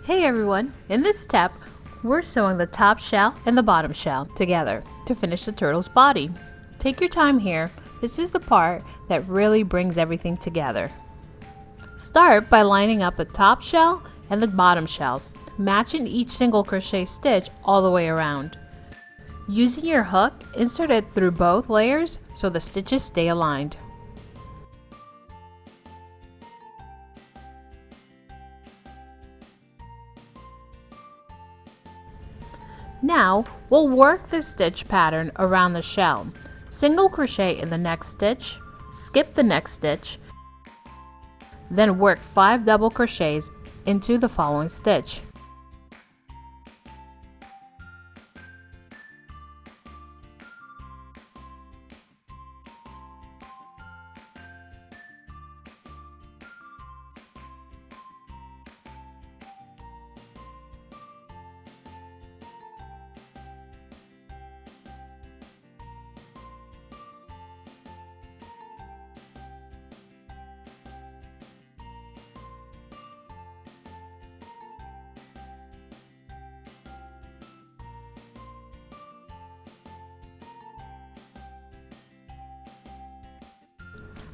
Hey everyone! In this step, we're sewing the top shell and the bottom shell together to finish the turtle's body. Take your time here. This is the part that really brings everything together. Start by lining up the top shell and the bottom shell, matching each single crochet stitch all the way around. Using your hook, insert it through both layers so the stitches stay aligned. Now, we'll work this stitch pattern around the shell. Single crochet in the next stitch, skip the next stitch, then work 5 double crochets into the following stitch.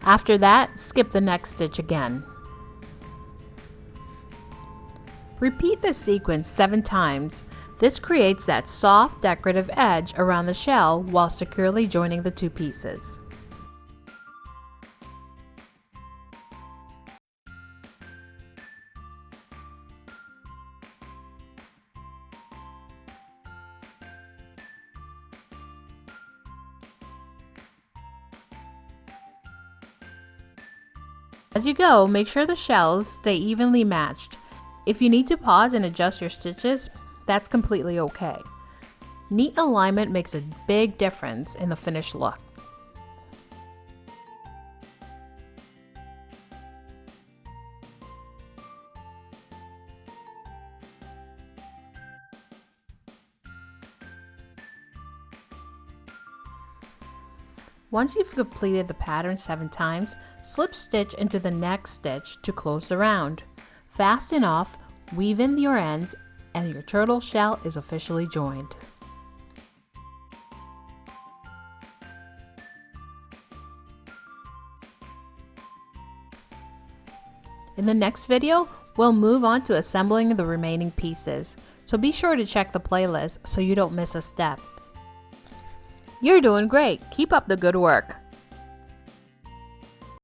After that, skip the next stitch again. Repeat this sequence 7 times. This creates that soft, decorative edge around the shell while securely joining the 2 pieces. As you go, make sure the shells stay evenly matched. If you need to pause and adjust your stitches, that's completely okay. Neat alignment makes a big difference in the finished look. Once you've completed the pattern 7 times, slip stitch into the next stitch to close the round. Fasten off, weave in your ends, and your turtle shell is officially joined. In the next video, we'll move on to assembling the remaining pieces, so be sure to check the playlist so you don't miss a step. You're doing great. Keep up the good work.